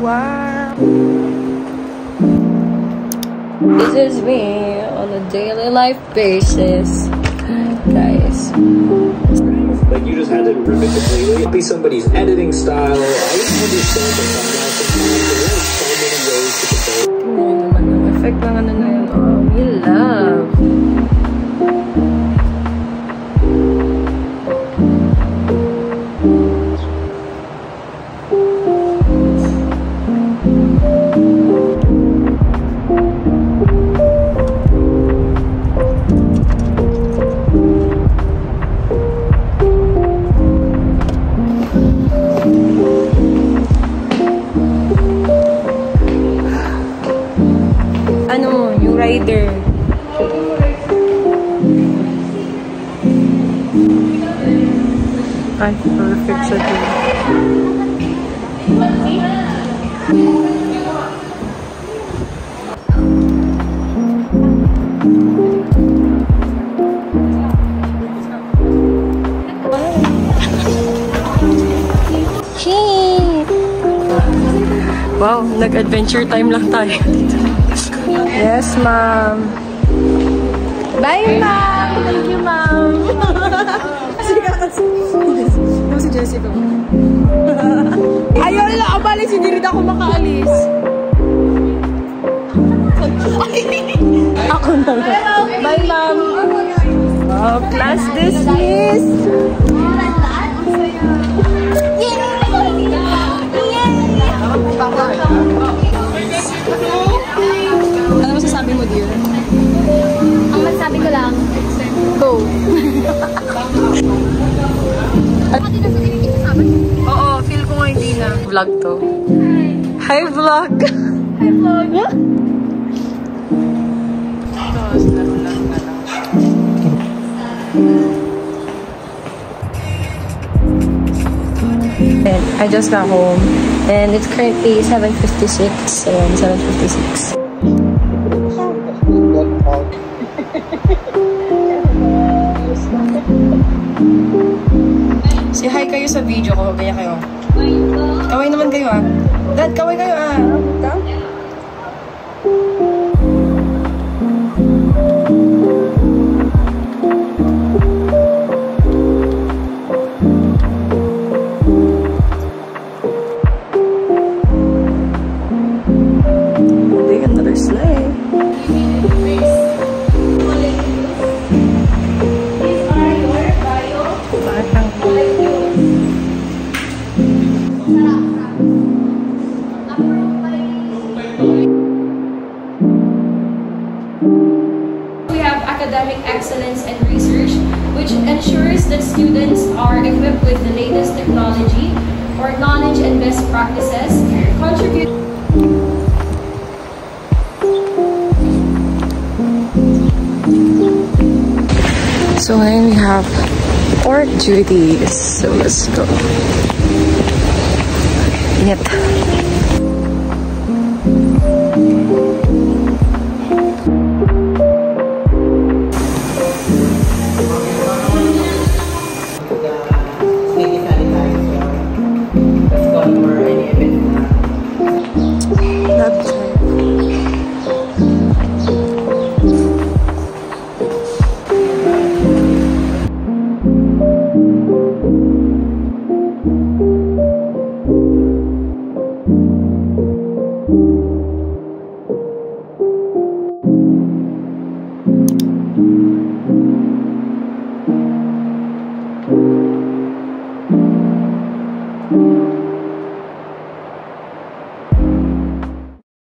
wow. This is me on a daily life basis, guys. Like you just had to rip it completely. Be somebody's editing style. I understand the there are so many ways to control. Tingnan naman ang effect ng ano na yun. Oh, we love. Rider. Ay, perfect sa din. Wow, nag-adventure time lang tayo. Yes, ma'am. Bye, ma'am. Thank you, ma'am. Ano si Jessica? Ayaw na, abalis. Hindi rin ako makaalis. Ako na. Bye, ma'am. Oh, class dismissed. Ano masasabi mo, dear? Ang masasabi ko lang, go! Oo, feel ko nga hindi na. Vlog to. Hi, vlog! Hi, vlog! Tapos, laro-laro na lang. I just got home and it's currently 7:56. So 7:56. Say hi kayo sa video ko, kaya kayo. Kaway naman kayo ah. Dad, kaway kayo ah. We have academic excellence and research, which ensures that students are equipped with the latest technology or knowledge and best practices, contribute. So then we have work duties. So let's go. Init.